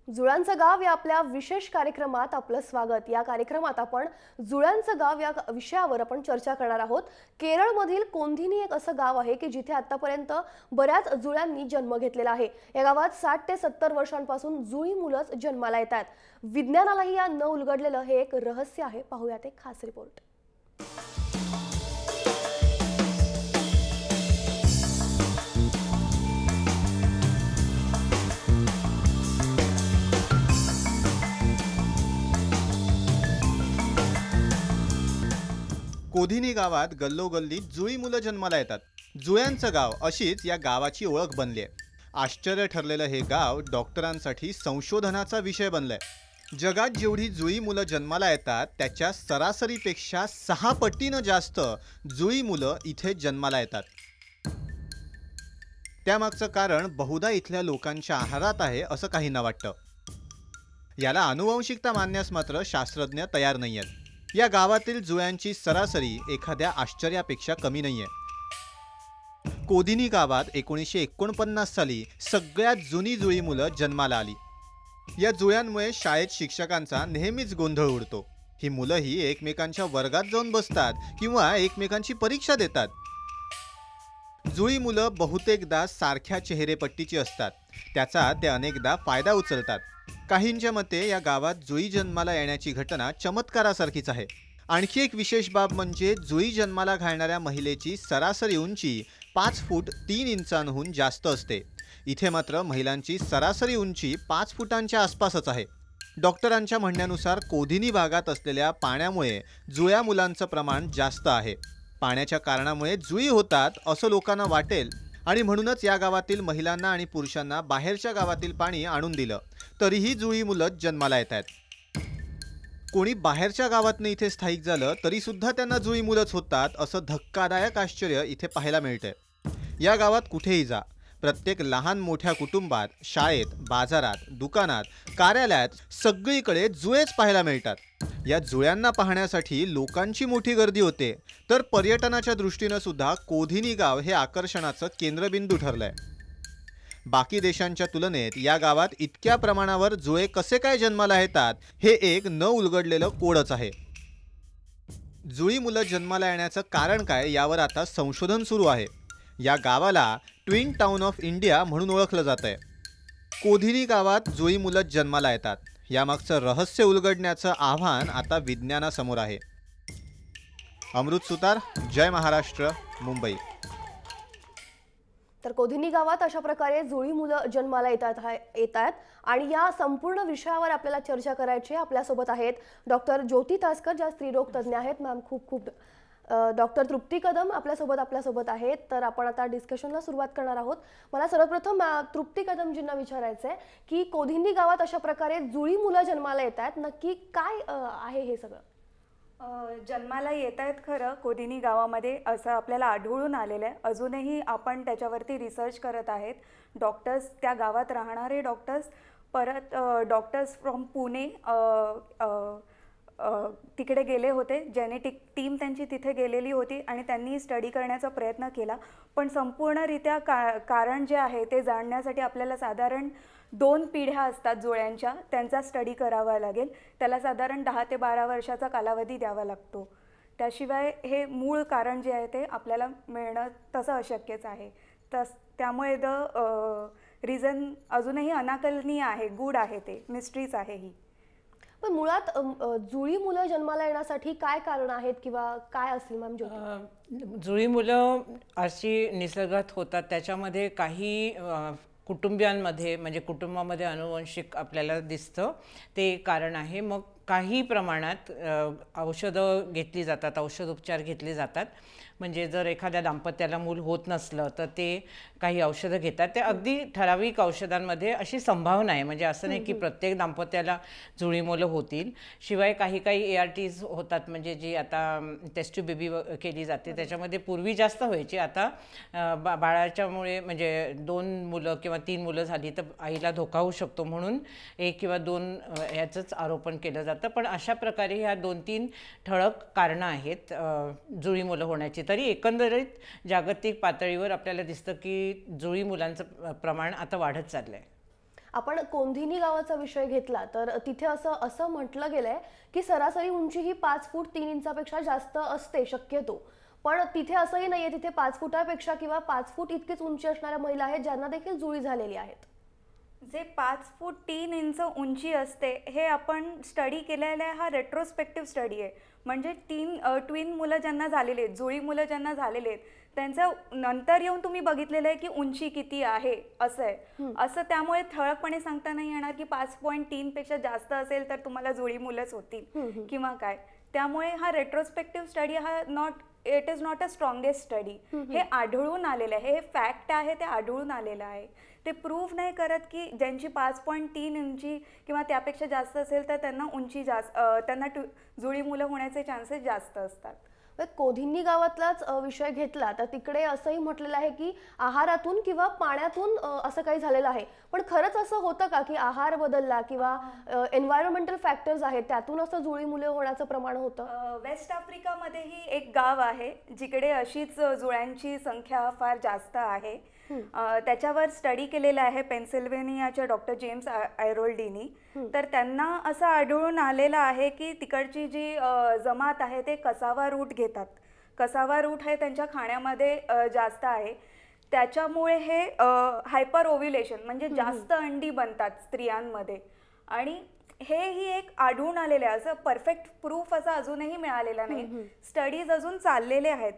जुळ्यांचं गाव या आपल्या विशेष कार्यक्रमात आपलं स्वागत। या कार्यक्रमात आपण जुळ्यांचं गाव या विषयावर आपण चर्चा करणार आहोत। केरळमधील कोंधिनी एक असं गाव आहे की जिथे आतापर्यंत बऱ्याच जुळ्यांनी जन्म घेतलेला आहे। या गावात 60 ते 70 वर्षांपासून जुळी मुलंच जन्माला येतात। विज्ञानालाही या न उलगडलेलं हे एक रहस्य आहे। पाहूयात एक खास रिपोर्ट। कोधिनी गावात गल्लोगल्लीत जुळी मुलं जन्माला येतात। जुळ्यांचं गाव अशीच या गावाची ओळख बनली आहे। आश्चर्य ठरलेलं हे गाव डॉक्टरांसाठी संशोधनाचा विषय बनलंय। जगात जेवढी जुळी मुलं जन्माला येतात त्याच्या सरासरीपेक्षा 6 पटीनं जास्त जुळी मुलं इथे जन्माला येतात। त्यामागचं कारण बहुधा इथल्या लोकांच्या आहारात आहे असं काहींना वाटतं। याला आनुवंशिकता मानण्यास मात्र शास्त्रज्ञ तयार नाहीयेत। या गावातील जुळ्यांची सरासरी एखाद्या आश्चर्यापेक्षा कमी नाहीये। कोधिनी गावात 1949 साली सगळ्यात जुनी जुळी मुलं जन्माला आली। या जुळ्यांमुळे शाळेत शिक्षकांचा नेहमीच गोंधळ उडतो। ही मुलंही एकमेकांच्या वर्गात जाऊन बसतात किंवा एकमेकांची परीक्षा देतात। जुळी मुलं बहुतेकदा सारख्या चेहरेपट्टीची असतात, त्याचा ते अनेकदा फायदा उचलतात। काहींच्या मते या गावात जुळी जन्माला येण्याची घटना चमत्कारासारखीच आहे। आणखी एक विशेष बाब म्हणजे जुळी जन्माला घालणाऱ्या महिलेची सरासरी उंची 5 फूट 3 इंचांहून जास्त असते। इथे मात्र महिलांची सरासरी उंची 5 फुटांच्या आसपासच आहे। डॉक्टरांच्या म्हणण्यानुसार कोधिनी भागात असलेल्या पाण्यामुळे जुळ्या मुलांचं प्रमाण जास्त आहे। पाण्याच्या कारणामुळे जुळी होतात असं लोकांना वाटेल आणि म्हणूनच या गावातील महिलांना आणि पुरुषांना बाहेरच्या गावातील पाणी आणून दिलं तरीही जुळी मुलंच जन्माला येतात। कोणी बाहेरच्या गावातनं इथे स्थायिक झालं तरी सुद्धा त्यांना जुळी मुलंच होतात असं धक्कादायक आश्चर्य इथे पाहायला मिळतंय। या गावात कुठेही जा, प्रत्येक लहान मोठ्या कुटुंबात, शाळेत, बाजारात, दुकानात, कार्यालयात सगळीकडे जुळेच पाहायला मिळतात। या जुळ्यांना पाहण्यासाठी लोकांची मोठी गर्दी होते, तर पर्यटनाच्या दृष्टीनं सुद्धा कोधिनी गाव हे आकर्षणाचं केंद्रबिंदू ठरलंय। बाकी देशांच्या तुलनेत या गावात इतक्या प्रमाणावर जुळे कसे काय जन्माला येतात हे एक न उलगडलेलं कोडच आहे। जुळी मुलं जन्माला येण्याचं कारण काय यावर आता संशोधन सुरू आहे। या गावाला ट्विन टाउन ऑफ इंडिया म्हणून ओळखलं जातंय। कोधिनी गावात जुळी मुलं जन्माला येतात, यामागचं रहस्य उलगडण्याचं आव्हान आता विज्ञानासमोर आहे। अमृत सुतार, जय महाराष्ट्र, मुंबई। तर कोधिनी गावात अशा प्रकारे जुळी मुलं जन्माला येतात आणि या संपूर्ण विषयावर आपल्याला चर्चा करायची आहे। आपल्यासोबत आहेत डॉक्टर ज्योती तासकर, ज्या स्त्रीरोग तज्ञ आहेत। मॅम खूप डॉक्टर तृप्ती कदम आपल्यासोबत आहेत। तर आपण आता डिस्कशनला सुरुवात करणार आहोत। मला सर्वप्रथम तृप्ती कदमजींना विचारायचं आहे की कोधिनी गावात अशा प्रकारे जुळी मुलं जन्माला येतात, नक्की काय आहे हे सगळं? जन्माला येत आहेत खरं कोधिनी गावामध्ये असं आपल्याला आढळून आलेलं आहे। अजूनही आपण त्याच्यावरती रिसर्च करत आहेत। डॉक्टर्स, त्या गावात राहणारे डॉक्टर्स, परत डॉक्टर्स फ्रॉम पुणे तिकडे गेले होते। जेनेटिक टीम त्यांची तिथे गेलेली होती आणि त्यांनी स्टडी करण्याचा प्रयत्न केला, पण संपूर्णरित्या कारण जे आहे ते जाणण्यासाठी आपल्याला साधारण 2 पिढ्या असतात जुळ्यांच्या, त्यांचा स्टडी करावा लागेल। त्याला साधारण 10 ते 12 वर्षाचा कालावधी द्यावा लागतो। त्याशिवाय हे मूळ कारण जे आहे ते आपल्याला मिळणं तसं अशक्यच आहे। त्यामुळे रिझन अजूनही अनाकलनीय आहे, गूढ आहे, ते मिस्ट्रीच आहे ही। पण मुळात जुळी मुलं जन्माला येण्यासाठी काय कारण आहेत किंवा काय असेल मॅम? जुळी मुलं अशी निसर्गात होतात, त्याच्यामध्ये काही कुटुंबियांमध्ये म्हणजे कुटुंबामध्ये अनुवंशिक आपल्याला दिसतं, ते कारण आहे। मग काही प्रमाणात औषधं घेतली जातात, औषधोपचार घेतले जातात। म्हणजे जर एखाद्या दाम्पत्याला मूल होत नसलं तर ते काही औषधं घेतात। ते अगदी ठराविक औषधांमध्ये अशी संभावना आहे, म्हणजे असं नाही की प्रत्येक दाम्पत्याला जुळी मुलं होतील। शिवाय काही ARTs होतात, म्हणजे जी आता टेस्ट टू बेबी केली जाते, त्याच्यामध्ये पूर्वी जास्त व्हायची, आता बाळाच्यामुळे म्हणजे 2 मुलं किंवा 3 मुलं झाली तर आईला धोका होऊ शकतो, म्हणून 1 किंवा 2 याचंच आरोपण केलं जातं। पण अशा प्रकारे ह्या 2-3 ठळक कारणं आहेत जुळी मुलं होण्याची। तरी एकंदरीत जागतिक पातळीवर आपल्याला दिसतं की जुळी मुलांचं प्रमाण आता वाढत चाललंय। आपण कोंधिनी गावाचा विषय घेतला तर तिथे असं म्हटलं गेलंय की सरासरी उंची ही 5 फूट 3 इंचापेक्षा जास्त असते शक्यतो, पण तिथे असंही नाहीये, तिथे 5 फुटापेक्षा किंवा 5 फूट इतकीच उंची असणाऱ्या महिला आहेत ज्यांना देखील जुळी झालेली आहेत. जे 5 फूट 3 इंच उंची असते हे आपण स्टडी केलेला आहे, हा रेट्रोस्पेक्टिव्ह स्टडी आहे. म्हणजे ट्विन मुलं ज्यांना झालेले आहेत, जुळी मुलं ज्यांना झालेले आहेत, त्यांचं नंतर येऊन तुम्ही बघितलेलं आहे की उंची किती आहे असं आहे. असं त्यामुळे ठळकपणे सांगता नाही येणार की 5.3 पेक्षा जास्त असेल तर तुम्हाला जुळी मुलंच होतील किंवा काय. त्यामुळे हा रेट्रोस्पेक्टिव्ह स्टडी हा it is not a strongest study. हे आढळून आलेलं आहे, हे फॅक्ट आहे, ते आढळून आलेलं आहे. ते प्रूव्ह नाही करत की ज्यांची 5.3 इंची किंवा त्यापेक्षा जास्त असेल तर त्यांना उंची त्यांना जुळी मुलं होण्याचे चान्सेस जास्त असतात. कोधिनी गावातलाच विषय घेतला तर तिकडे असंही म्हटलेलं आहे की आहारातून किंवा पाण्यातून असं काही झालेलं आहे, पण खरंच असं होतं का की आहार बदलला किंवा एन्व्हायरमेंटल फॅक्टर्स आहेत त्यातून असं जुळी मुले होण्याचं प्रमाण होतं? वेस्ट आफ्रिकामध्येही एक गाव आहे जिकडे अशीच जुळ्यांची संख्या फार जास्त आहे. त्याच्यावर स्टडी केलेला आहे पेन्सिल्व्हेनियाच्या डॉक्टर जेम्स आयरोल्डीनी. तर त्यांना असं आढळून आलेलं आहे की तिकडची जी जमात आहे ते कसावा रूट घेतात. कसावा रूट हे त्यांच्या खाण्यामध्ये जास्त आहे. त्याच्यामुळे हे हायपर ओव्ह्युलेशन म्हणजे जास्त अंडी बनतात स्त्रियांमध्ये, आणि हेही एक आढळून आलेले आहे. असं परफेक्ट प्रूफ असा अजूनही मिळालेला नाही, स्टडीज अजून चाललेले आहेत.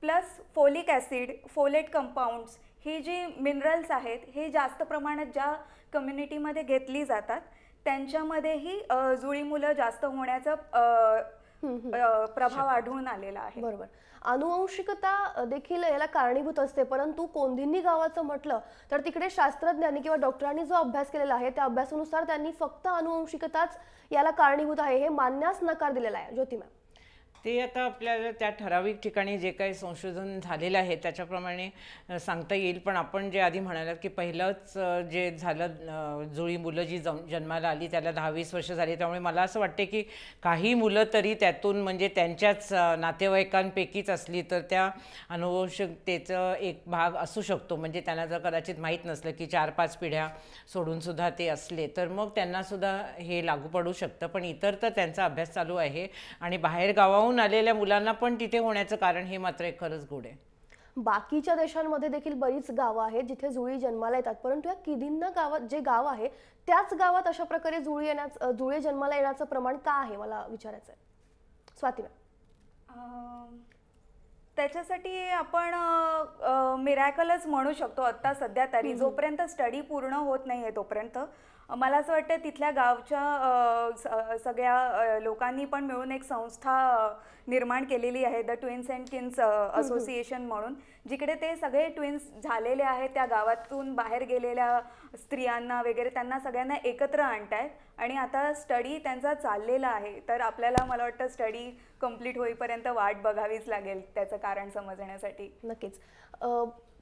Plus folic acid, folate compounds ही जी मिनरल्स आहेत हे जास्त प्रमाणात ज्या कम्युनिटीमध्ये घेतली जातात त्यांच्यामध्येही जुळी मुलं जास्त होण्याचा प्रभाव आढळून आलेला आहे. बरोबर. अनुवंशिकता देखील याला कारणीभूत असते, परंतु कोंधिनी गावाचं म्हटलं तर तिकडे शास्त्रज्ञांनी किंवा डॉक्टरांनी जो अभ्यास केलेला आहे त्या अभ्यासानुसार त्यांनी फक्त अनुवंशिकताच याला कारणीभूत आहे हे मानण्यास नकार दिलेला आहे. ज्योती मॅम, ते आता आपल्याला त्या ठराविक ठिकाणी जे काही संशोधन झालेलं आहे त्याच्याप्रमाणे सांगता येईल. पण आपण जे आधी म्हणालात की पहिलंच जे झालं जुळी मुलं जी जन्माला आली त्याला 10-20 वर्ष झाली, त्यामुळे मला असं वाटते की काही मुलं तरी त्यातून म्हणजे त्यांच्याच नातेवाईकांपैकीच असली तर त्या अनुवंशिकतेचं एक भाग असू शकतो. म्हणजे त्यांना जर कदाचित माहीत नसलं की 4-5 पिढ्या सोडूनसुद्धा ते असले तर मग त्यांनासुद्धा हे लागू पडू शकतं. पण इतर तर त्यांचा अभ्यास चालू आहे आणि बाहेर गावाहून आलेल्या मुलांना पण तिथे होण्याचं कारण हे मात्र एक खरंच गोड आहे. बाकीच्या देशांमध्ये देखील बरीच गावं आहेत जिथे जुळी जन्माला येतात, परंतु या किदिन्ना गावात जे गाव आहे त्याच गावात अशा प्रकारे जुळे जन्माला येण्याचं प्रमाण का आहे मला विचारायचं आहे. स्वाती मॅम, त्याच्यासाठी आपण मिरॅकलच म्हणू शकतो आत्ता सध्या तरी. जोपर्यंत स्टडी पूर्ण होत नाही आहे तोपर्यंत मला असं वाटतं तिथल्या गावच्या सगळ्या लोकांनी पण मिळून एक संस्था निर्माण केलेली आहे, the twins and Keynes association म्हणून, जिकडे ते सगळे ट्विन्स झालेले आहेत त्या गावातून बाहेर गेलेल्या स्त्रियांना वगैरे त्यांना सगळ्यांना एकत्र आणतायत आणि आता स्टडी त्यांचा चाललेला आहे. तर आपल्याला मला वाटतं स्टडी कंप्लीट होईपर्यंत वाट बघावीच लागेल त्याचं कारण समजण्यासाठी. नक्कीच.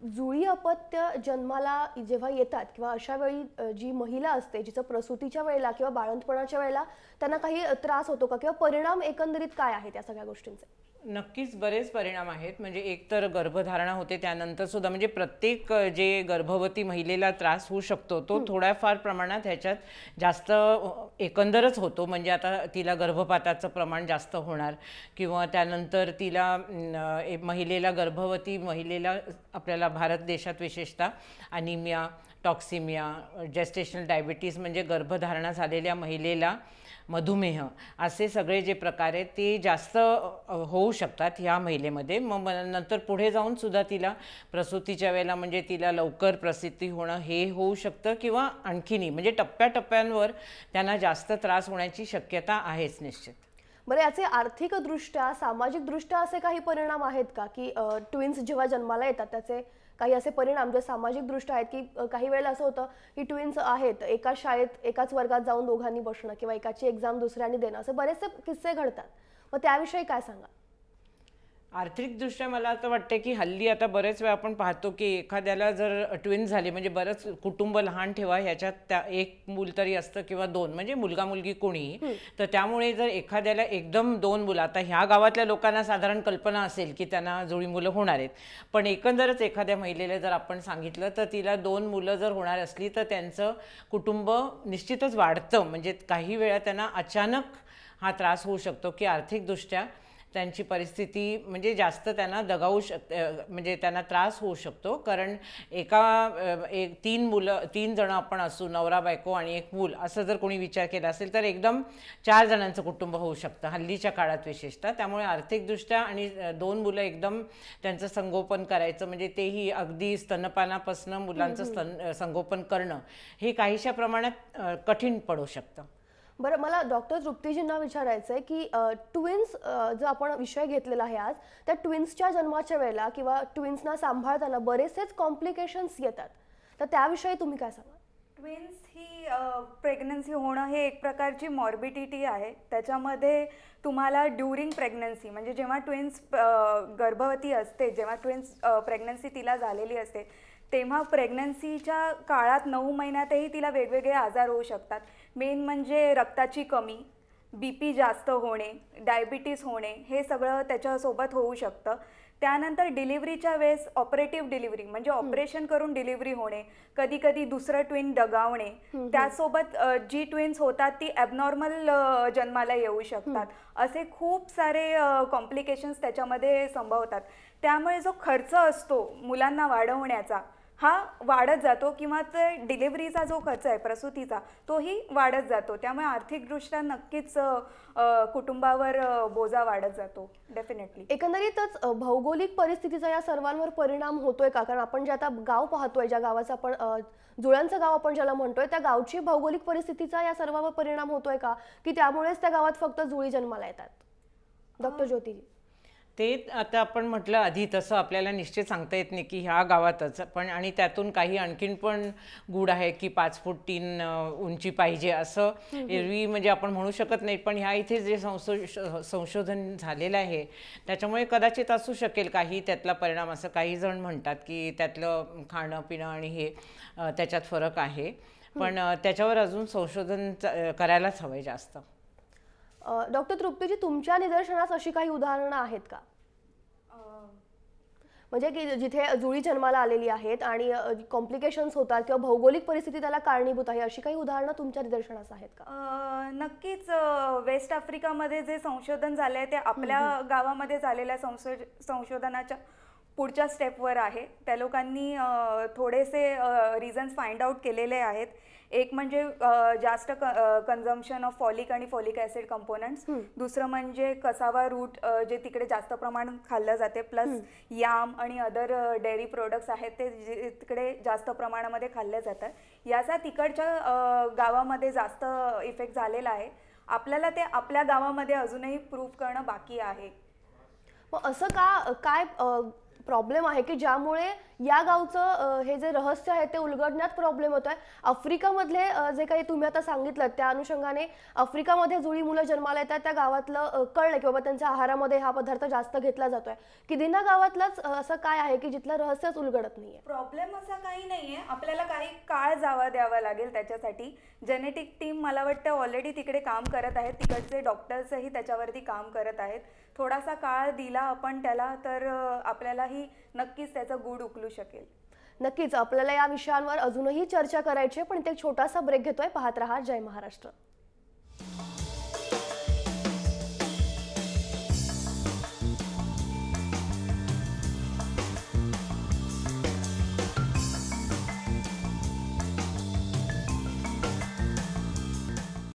जुळी अपत्य जन्माला जेव्हा येतात किंवा अशा वेळी जी महिला असते जिचं प्रसूतीच्या वेळेला किंवा बाळंतपणाच्या वेळेला त्यांना काही त्रास होतो का किंवा परिणाम एकंदरीत काय आहेत या सगळ्या गोष्टींचे? नक्कीच बरेच परिणाम आहेत. म्हणजे एक तर गर्भधारणा होते त्यानंतर सुद्धा म्हणजे प्रत्येक जे गर्भवती महिलेला त्रास होऊ शकतो तो थोड्याफार प्रमाणात ह्याच्यात जास्त एकंदरच होतो. म्हणजे आता तिला गर्भपाताचं प्रमाण जास्त होणार किंवा त्यानंतर तिला गर्भवती महिलेला आपल्याला भारत देशात विशेषतः अनिमिया, टॉक्सिमिया, जेस्टेशनल डायबिटीज म्हणजे गर्भधारणा झालेल्या महिलेला मधुमेह असे सगळे जे प्रकार आहेत ते जास्त होऊ शकतात ह्या महिलेमध्ये. मग नंतर पुढे जाऊन सुद्धा तिला प्रसूतीच्या वेळेला म्हणजे तिला लवकर प्रसूती होणं हे होऊ शकतं किंवा आणखीनही म्हणजे टप्प्याटप्प्यांवर त्यांना जास्त त्रास होण्याची शक्यता आहेच निश्चित. बरं, याचे आर्थिकदृष्ट्या सामाजिकदृष्ट्या असे काही परिणाम आहेत का की ट्विन्स जेव्हा जन्माला येतात त्याचे काही असे परिणाम जे सामाजिक दृष्ट्या आहेत की काही वेळेला असं होतं की ट्विन्स आहेत एकाच शाळेत एकाच वर्गात जाऊन दोघांनी बसणं किंवा एकाची एक्झाम दुसऱ्याने देणं असे बरेचसे किस्से घडतात, मग त्याविषयी काय सांगा? आर्थिकदृष्ट्या मला आता वाटते की हल्ली आता बरेच वेळा आपण पाहतो की एखाद्याला जर ट्विन्स झाले, म्हणजे बरंच कुटुंब लहान ठेवा, ह्याच्यात त्या एक मूल तरी असतं किंवा दोन, म्हणजे मुलगा मुलगी कोणीही, तर त्यामुळे जर एखाद्याला एकदम दोन मुलं, आता ह्या गावातल्या लोकांना साधारण कल्पना असेल की त्यांना जुळी मुलं होणार आहेत, पण एकंदरच एखाद्या महिलेला जर आपण सांगितलं तर तिला 2 मुलं जर होणार असली तर त्यांचं कुटुंब निश्चितच वाढतं. म्हणजे काही वेळा त्यांना अचानक हा त्रास होऊ शकतो की आर्थिकदृष्ट्या त्यांची परिस्थिती म्हणजे जास्त त्यांना दगावू म्हणजे त्यांना त्रास होऊ शकतो. कारण एक 3 जण आपण असू, नवरा बायको आणि एक मूल, असं जर कोणी विचार केला असेल तर एकदम 4 जणांचं कुटुंब होऊ शकतं हल्लीच्या काळात विशेषतः. त्यामुळे आर्थिकदृष्ट्या आणि 2 मुलं एकदम त्यांचं संगोपन करायचं, म्हणजे तेही अगदी स्तनपानापासून मुलांचं संगोपन करणं हे काहीशा प्रमाणात कठीण पडू शकतं. बरं, मला डॉक्टर तृप्तीजींना विचारायचं आहे की ट्विन्स जो आपण विषय घेतलेला आहे आज, त्या ट्विन्सच्या जन्माच्या वेळेला किंवा ट्विन्सना सांभाळताना बरेचसेच कॉम्प्लिकेशन्स येतात, तर त्याविषयी तुम्ही काय सांगाल? ट्विन्स ही प्रेग्नन्सी होणं हे एक प्रकारची मॉर्बिडिटी आहे. त्याच्यामध्ये तुम्हाला ड्युरिंग प्रेग्नन्सी, म्हणजे जेव्हा ट्विन्स गर्भवती असते, जेव्हा ट्विन्स प्रेग्नन्सी तिला झालेली असते, तेव्हा प्रेग्नन्सीच्या काळात 9 महिन्यातही तिला वेगवेगळे आजार होऊ शकतात. मेन म्हणजे रक्ताची कमी, BP जास्त होणे, डायबिटीस होणे, हे सगळं त्याच्यासोबत होऊ शकतं. त्यानंतर डिलिव्हरीच्या वेळेस ऑपरेटिव्ह डिलिव्हरी, म्हणजे ऑपरेशन करून डिलिव्हरी होणे, कधी कधी दुसरं ट्विन दगावणे, त्यासोबत जी ट्विन्स होतात ती ॲबनॉर्मल जन्माला येऊ शकतात. असे खूप सारे कॉम्प्लिकेशन्स त्याच्यामध्ये संभवतात. त्यामुळे जो खर्च असतो मुलांना वाढवण्याचा हा वाढत जातो, किंवा ते डिलिव्हरीचा जो खर्च आहे प्रसूतीचा तोही वाढत जातो. त्यामुळे आर्थिकदृष्ट्या नक्कीच कुटुंबावर बोजा वाढत जातो डेफिनेटली. एकंदरीतच भौगोलिक परिस्थितीचा या सर्वांवर परिणाम होतोय का? कारण आपण जे आता गाव पाहतोय, ज्या गावाचं आपण जुळ्यांचं गाव आपण ज्याला म्हणतोय, त्या गावची भौगोलिक परिस्थितीचा या सर्वांवर परिणाम होतोय का, की त्यामुळेच त्या गावात फक्त जुळी जन्माला येतात? डॉक्टर ज्योतिजी. ते आता आपण म्हटलं आधी तसं आपल्याला निश्चित सांगता येत नाही की ह्या गावातच, पण आणि त्यातून काही आणखीन पण गूढ आहे की 5 फूट 3 उंची पाहिजे असं एरवी म्हणजे आपण म्हणू शकत नाही. पण ह्या इथे जे संशोधन झालेलं आहे त्याच्यामुळे कदाचित असू शकेल काही त्यातला परिणाम, असं काही जण म्हणतात की त्यातलं खाणं पिणं आणि हे त्याच्यात फरक आहे. पण त्याच्यावर अजून संशोधन करायलाच हवंय जास्त. डॉक्टर तृप्तीजी, तुमच्या निदर्शनास अशी काही उदाहरणं आहेत का, म्हणजे की जिथे जुळी जन्माला आलेली आहेत आणि कॉम्प्लिकेशन्स होतात किंवा भौगोलिक परिस्थिती त्याला कारणीभूत आहे, अशी काही उदाहरणं तुमच्या निदर्शनास आहेत का? नक्कीच. वेस्ट आफ्रिकामध्ये जे संशोधन झालं आहे ते आपल्या गावामध्ये झालेल्या संशोधनाच्या पुढच्या स्टेपवर आहे. त्या लोकांनी थोडेसे रिझन्स फाइंड आउट केलेले आहेत. एक म्हणजे जास्त कन्झम्पशन ऑफ फॉलिक आणि फॉलिक ॲसिड कंपोनंट्स. दुसरं म्हणजे कसावा रूट जे तिकडे जास्त प्रमाणात खाल्लं जाते, प्लस याम आणि अदर डेअरी प्रोडक्ट्स आहेत ते तिकडे जास्त प्रमाणामध्ये खाल्ले जातात. याचा तिकडच्या गावामध्ये जास्त इफेक्ट झालेला आहे. आपल्याला ते आपल्या गावामध्ये अजूनही प्रूव्ह करणं बाकी आहे. मग असं काय प्रॉब्लेम आहे की ज्यामुळे या गावचं हे जे रहस्य आहे ते उलगडण्यात प्रॉब्लेम होतोय? आफ्रिकामधले जे काही तुम्ही आता सांगितलं त्या अनुषंगाने आफ्रिकामध्ये जुळी मुलं जन्माला येतात त्या गावातलं कळलं की बाबा त्यांच्या आहारामध्ये हा पदार्थ जास्त घेतला जातोय. किदींना गावातलंच असं काय आहे की जिथलं रहस्यच उलगडत नाहीये? प्रॉब्लेम असा काही नाहीये. आपल्याला काही काळ द्यावा लागेल त्याच्यासाठी. जेनेटिक टीम मला वाटतं ऑलरेडी तिकडे काम करत आहेत, तिकडचे डॉक्टर्सही त्याच्यावरती काम करत आहेत. थोडासा काळ दिला आपण त्याला तर आपल्यालाही नक्कीच त्याचा गूढ उकलू शकेल. नक्कीच आपल्याला या विषयांवर अजूनही चर्चा करायची आहे, पण ते छोटासा ब्रेक घेतोय. पाहत रहा जय महाराष्ट्र.